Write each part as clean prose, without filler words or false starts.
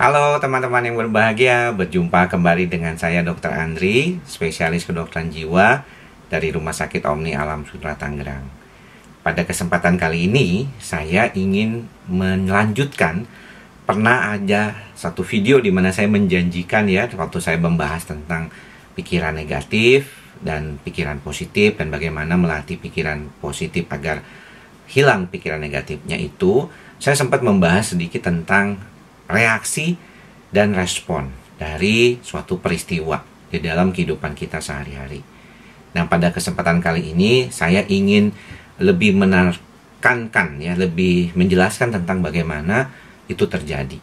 Halo teman-teman yang berbahagia, berjumpa kembali dengan saya Dr. Andri, spesialis kedokteran jiwa dari Rumah Sakit Omni Alam Sudra Tangerang. Pada kesempatan kali ini, saya ingin melanjutkan, pernah ada satu video di mana saya menjanjikan ya, waktu saya membahas tentang pikiran negatif dan pikiran positif dan bagaimana melatih pikiran positif agar hilang pikiran negatifnya itu, saya sempat membahas sedikit tentang reaksi dan respon dari suatu peristiwa di dalam kehidupan kita sehari-hari. Nah, pada kesempatan kali ini saya ingin lebih menekankan ya, lebih menjelaskan tentang bagaimana itu terjadi.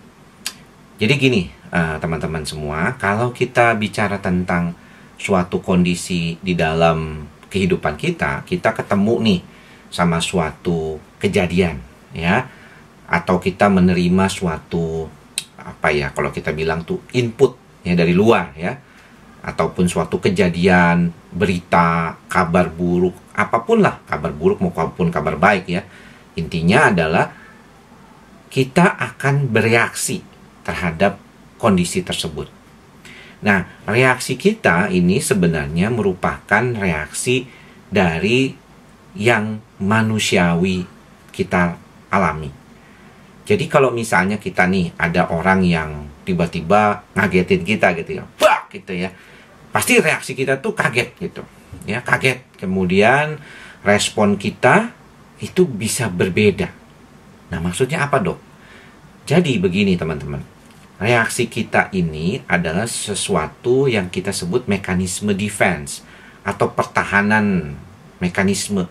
Jadi gini, teman-teman semua, kalau kita bicara tentang suatu kondisi di dalam kehidupan kita, kita ketemu nih sama suatu kejadian ya, atau kita menerima suatu kalau kita bilang tuh input ya dari luar ya, ataupun suatu kejadian, berita, kabar buruk, apapun lah, kabar buruk maupun kabar baik ya, intinya adalah kita akan bereaksi terhadap kondisi tersebut. Nah, reaksi kita ini sebenarnya merupakan reaksi dari yang manusiawi kita alami. Jadi kalau misalnya kita nih ada orang yang tiba-tiba ngagetin kita gitu ya, bak gitu ya, pasti reaksi kita tuh kaget gitu, ya kaget. Kemudian respon kita itu bisa berbeda. Nah, maksudnya apa dok? Jadi begini teman-teman, reaksi kita ini adalah sesuatu yang kita sebut mekanisme defense atau pertahanan mekanisme.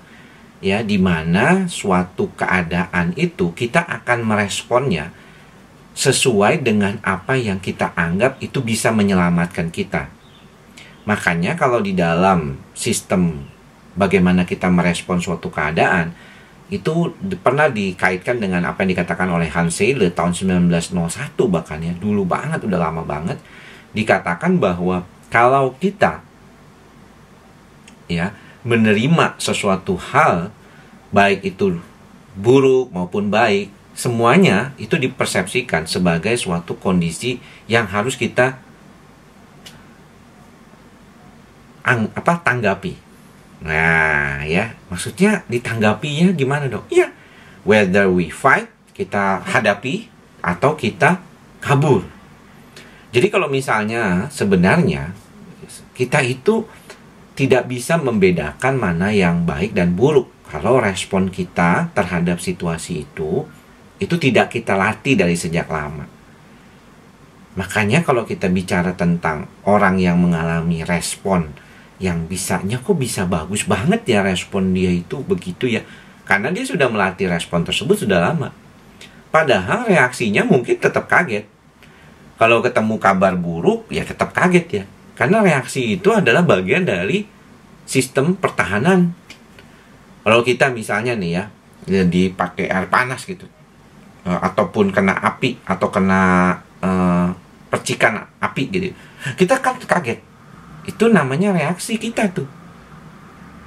Ya, di mana suatu keadaan itu kita akan meresponnya sesuai dengan apa yang kita anggap itu bisa menyelamatkan kita. Makanya kalau di dalam sistem bagaimana kita merespon suatu keadaan, itu pernah dikaitkan dengan apa yang dikatakan oleh Hans Selye tahun 1901 bahkan ya, dulu banget, udah lama banget, dikatakan bahwa kalau kita ya menerima sesuatu hal, baik itu buruk maupun baik, semuanya itu dipersepsikan sebagai suatu kondisi yang harus kita tanggapi. Nah ya, maksudnya ditanggapinya gimana dong? Ya, whether we fight, kita hadapi, atau kita kabur. Jadi kalau misalnya sebenarnya kita itu tidak bisa membedakan mana yang baik dan buruk kalau respon kita terhadap situasi itu tidak kita latih dari sejak lama. Makanya kalau kita bicara tentang orang yang mengalami respon yang bisanya kok bisa bagus banget ya respon dia itu begitu ya, karena dia sudah melatih respon tersebut sudah lama. Padahal reaksinya mungkin tetap kaget. Kalau ketemu kabar buruk ya tetap kaget ya, karena reaksi itu adalah bagian dari sistem pertahanan. Kalau kita misalnya nih ya, dipakai air panas gitu, ataupun kena api, atau kena percikan api gitu, kita kan kaget. Itu namanya reaksi kita tuh.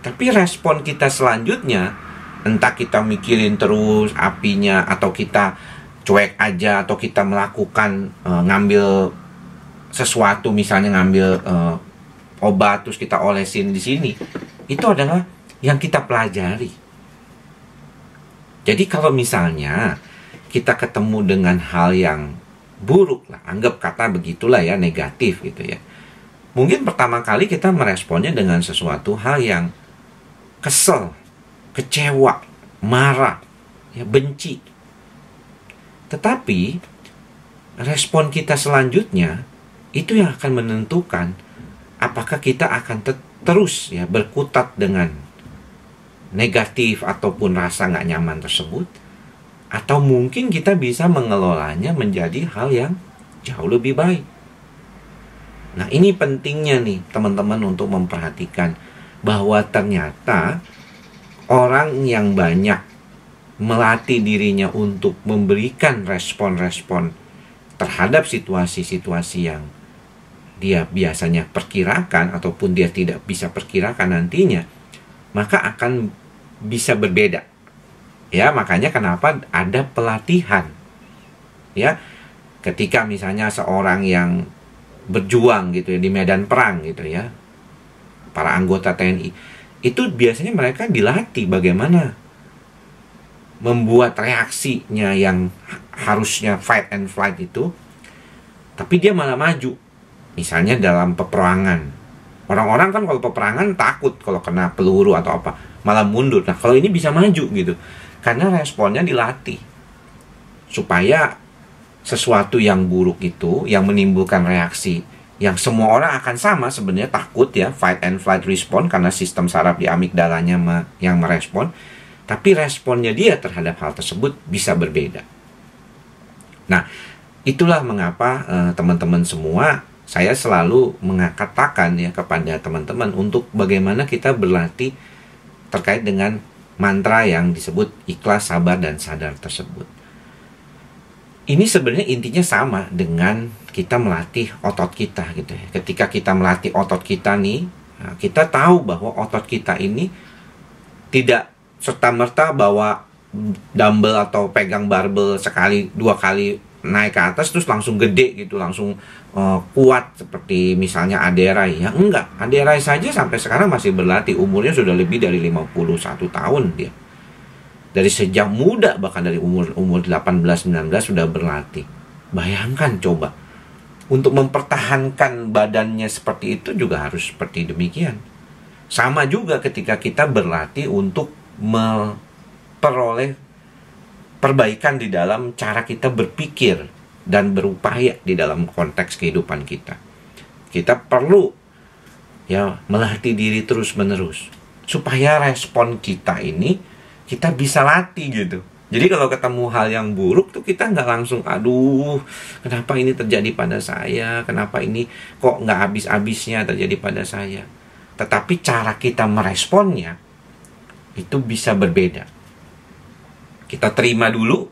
Tapi respon kita selanjutnya, entah kita mikirin terus apinya, atau kita cuek aja, atau kita melakukan ngambil sesuatu, misalnya ngambil obat terus kita olesin di sini, itu adalah yang kita pelajari. Jadi kalau misalnya kita ketemu dengan hal yang buruk lah, anggap kata begitulah ya, negatif gitu ya, mungkin pertama kali kita meresponnya dengan sesuatu hal yang kesel, kecewa, marah, ya, benci. Tetapi respon kita selanjutnya itu yang akan menentukan apakah kita akan terus ya berkutat dengan negatif ataupun rasa nggak nyaman tersebut, atau mungkin kita bisa mengelolanya menjadi hal yang jauh lebih baik. Nah, ini pentingnya nih teman-teman untuk memperhatikan bahwa ternyata orang yang banyak melatih dirinya untuk memberikan respon-respon terhadap situasi-situasi yang dia biasanya perkirakan ataupun dia tidak bisa perkirakan nantinya, maka akan bisa berbeda. Ya, makanya kenapa ada pelatihan. Ya, Ketika misalnya seorang yang berjuang gitu ya di medan perang gitu ya, para anggota TNI, itu biasanya mereka dilatih bagaimana membuat reaksinya yang harusnya fight and flight itu, tapi dia malah maju. Misalnya dalam peperangan, orang-orang kan kalau peperangan takut kalau kena peluru atau apa, malah mundur. Nah kalau ini bisa maju gitu, karena responnya dilatih, supaya sesuatu yang buruk itu, yang menimbulkan reaksi yang semua orang akan sama sebenarnya, takut ya, fight and flight response, karena sistem saraf di amigdalanya yang merespon, tapi responnya dia terhadap hal tersebut bisa berbeda. Nah, itulah mengapa teman-teman semua, saya selalu mengatakan ya kepada teman-teman untuk bagaimana kita berlatih terkait dengan mantra yang disebut ikhlas, sabar, dan sadar tersebut. Ini sebenarnya intinya sama dengan kita melatih otot kita gitu ya. Ketika kita melatih otot kita nih, kita tahu bahwa otot kita ini tidak serta-merta bawa dumbbell atau pegang barbel sekali, dua kali naik ke atas terus langsung gede gitu, langsung kuat seperti misalnya Aderai ya. Enggak, Aderai saja sampai sekarang masih berlatih, umurnya sudah lebih dari 51 tahun dia. Dari sejak muda, bahkan dari umur 18-19 sudah berlatih. Bayangkan coba, untuk mempertahankan badannya seperti itu juga harus seperti demikian. Sama juga ketika kita berlatih untuk memperoleh perbaikan di dalam cara kita berpikir dan berupaya di dalam konteks kehidupan kita. Kita perlu ya melatih diri terus-menerus supaya respon kita ini kita bisa latih gitu. Jadi kalau ketemu hal yang buruk tuh kita nggak langsung, aduh kenapa ini terjadi pada saya, kenapa ini kok nggak habis-habisnya terjadi pada saya. Tetapi cara kita meresponnya itu bisa berbeda. Kita terima dulu,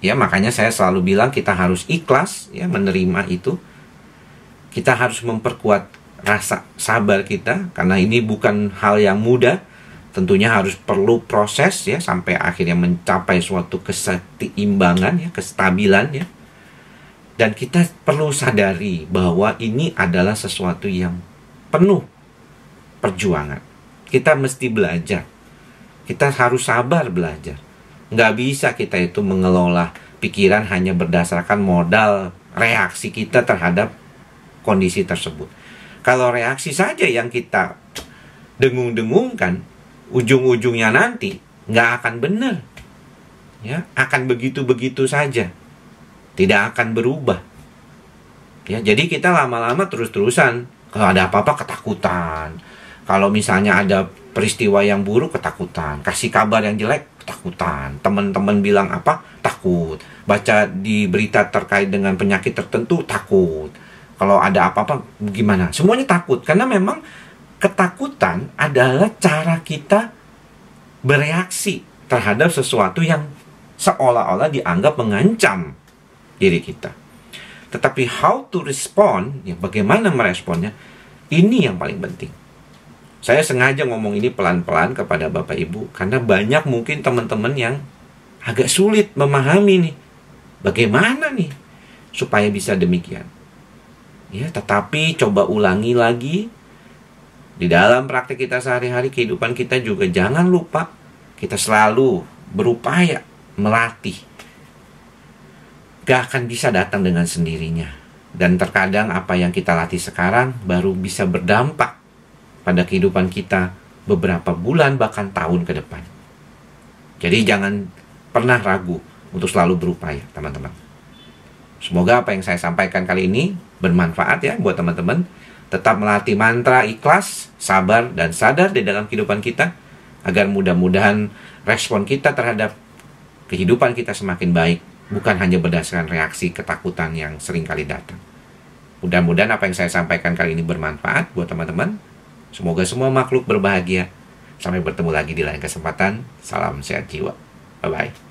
ya makanya saya selalu bilang kita harus ikhlas ya menerima itu. Kita harus memperkuat rasa sabar kita, karena ini bukan hal yang mudah. Tentunya harus perlu proses ya sampai akhirnya mencapai suatu keseimbangan ya, kestabilan ya. Dan kita perlu sadari bahwa ini adalah sesuatu yang penuh perjuangan. Kita mesti belajar. Kita harus sabar belajar. Nggak bisa kita itu mengelola pikiran hanya berdasarkan modal reaksi kita terhadap kondisi tersebut. Kalau reaksi saja yang kita dengung-dengungkan, ujung-ujungnya nanti nggak akan benar, ya akan begitu-begitu saja, tidak akan berubah. Ya, jadi kita lama-lama terus-terusan kalau ada apa-apa ketakutan, kalau misalnya ada peristiwa yang buruk ketakutan, kasih kabar yang jelek ketakutan, teman-teman bilang apa takut, baca di berita terkait dengan penyakit tertentu takut, kalau ada apa-apa gimana, semuanya takut, karena memang ketakutan adalah cara kita bereaksi terhadap sesuatu yang seolah-olah dianggap mengancam diri kita. Tetapi how to respond, ya bagaimana meresponnya, ini yang paling penting. Saya sengaja ngomong ini pelan-pelan kepada Bapak Ibu, karena banyak mungkin teman-teman yang agak sulit memahami nih, bagaimana nih supaya bisa demikian. Ya, tetapi coba ulangi lagi. Di dalam praktik kita sehari-hari, kehidupan kita juga jangan lupa kita selalu berupaya melatih. Gak akan bisa datang dengan sendirinya. Dan terkadang apa yang kita latih sekarang baru bisa berdampak pada kehidupan kita beberapa bulan bahkan tahun ke depan. Jadi jangan pernah ragu untuk selalu berupaya, teman-teman. Semoga apa yang saya sampaikan kali ini bermanfaat ya buat teman-teman. Tetap melatih mantra ikhlas, sabar, dan sadar di dalam kehidupan kita, agar mudah-mudahan respon kita terhadap kehidupan kita semakin baik, bukan hanya berdasarkan reaksi ketakutan yang sering kali datang. Mudah-mudahan apa yang saya sampaikan kali ini bermanfaat buat teman-teman. Semoga semua makhluk berbahagia. Sampai bertemu lagi di lain kesempatan. Salam sehat jiwa. Bye-bye.